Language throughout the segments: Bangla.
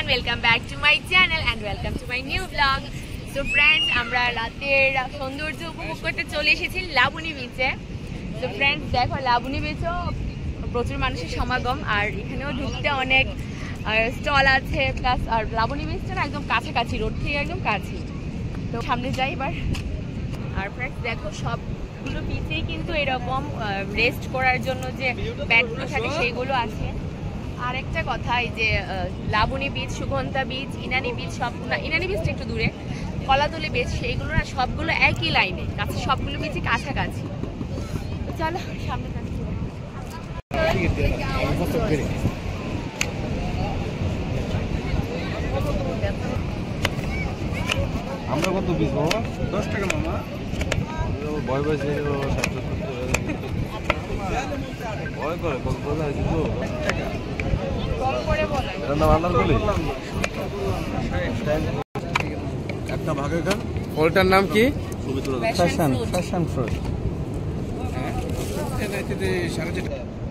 everyone, welcome back to my channel and welcome to my new vlog. So friends, আমরা রাতের সৌন্দর্য উপভোগ করতে চলে এসেছি লাবণী বিচে। So friends, দেখো লাবণী বিচেও প্রচুর মানুষের সমাগম আর এখানেও ঢুকতে অনেক স্টল আছে প্লাস আর লাবণী বিচটা না একদম কাছাকাছি, রোড থেকে একদম কাছে। তো সামনে যাই এবার। আর ফ্রেন্ডস দেখো সবগুলো বিচেই কিন্তু এরকম রেস্ট করার জন্য যে ব্যাটগুলো থাকে সেইগুলো আছে। আর একটা কথা, এই যে Laboni beach, Sugandha beach, Inani beach, সব না ইনানি বিচটা একটু দূরে, কলাতলি বিচ, সেইগুলো না সবগুলো একই লাইনে কাছে, সবগুলো বিচই কাছাকাছি। চলো সামনে যাচ্ছি। আমরা কত বিচ বাবা? 10 টাকা মামা। ভয় ভয় ছিল 60-70 ভয় করে কক্সবাজার আছে তো 10 টাকা কম করে বলে। এর নাম আন্দাজ বলি একটা ভাগে খান। ফলটার নাম কি? Fashion fruit.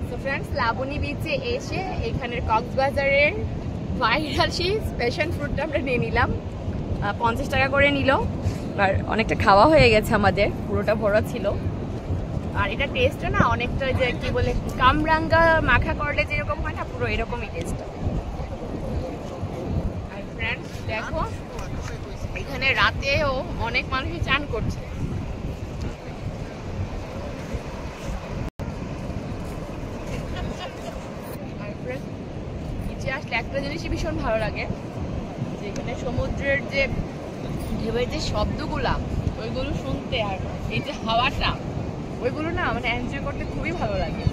তো ফ্রেন্ডস, লাবণী বিচে এসে এখানের কক্সবাজারের ভাইরাল সেই প্যাশন ফ্রুটটা আমরা নিয়ে নিলাম। 50 টাকা করে নিল আর অনেকটা খাওয়া হয়ে গেছে আমাদের, পুরোটা ভরা ছিল। আর এটা টেস্টটা না অনেকটা যে কি বলে কামরাঙ্গা মাখা করলে যেরকম হয় না, পুরো এরকমই টেস্টটা। আর ফ্রেন্ডস দেখো এখানে রাতেও অনেক মানুষই চান করছে। আর ফ্রেন্ডস নিচে আসলে একটা জিনিসই ভীষণ ভালো লাগে, যে এখানে সমুদ্রের যে ঢেউয়ের যে শব্দগুলা ওইগুলো শুনতে, আর এই যে হাওয়াটা ওইগুলো না মানে এনজয় করতে খুবই ভালো লাগে।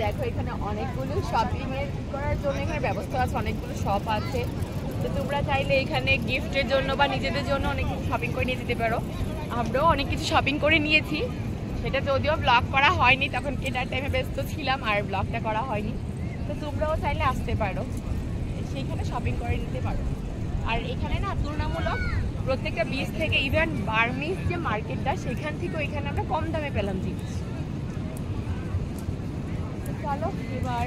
দেখো এখানে অনেকগুলো শপিং এর করার জন্য এখানে ব্যবস্থা আছে, অনেকগুলো শপ আছে। তো তোমরা চাইলে এখানে গিফটের জন্য বা নিজেদের জন্য অনেক কিছু শপিং করে নিয়ে যেতে পারো। আমরাও অনেক কিছু শপিং করে নিয়েছি, সেটা যদিও ব্লগ করা হয়নি, তখন কেনার টাইমে ব্যস্ত ছিলাম আর ব্লগটা করা হয়নি। তো তোমরাও চাইলে আসতে পারো, সেইখানে শপিং করে নিতে পারো। আর এখানে না তুলনামূলক প্রত্যেকটা বিচ থেকে, ইভেন বার্মিজ যে মার্কেটটা সেখান থেকেও এখানে আমরা কম দামে পেলাম জিনিস। চলো এবার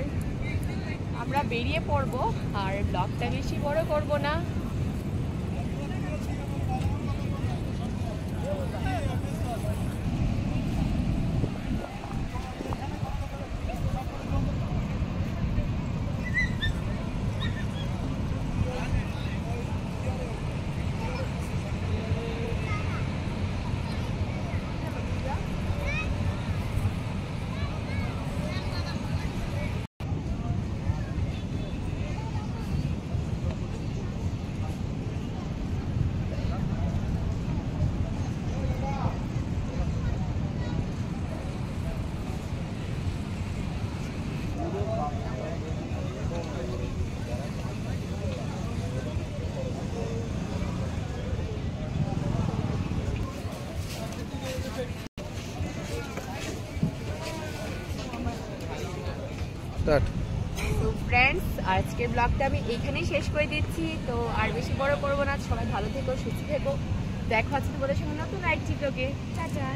আমরা বেরিয়ে পড়বো, আর ব্লগটা বেশি বড় করব না। তো ফ্রেন্ডস, আজকের ব্লগটা আমি এইখানেই শেষ করে দিচ্ছি। তো আর বেশি বড় করবো না। সবাই ভালো থেকো, সুস্থ থেকো। দেখো আজকে তোমাদের সঙ্গে নতুন এক টিকটকে। টাটা।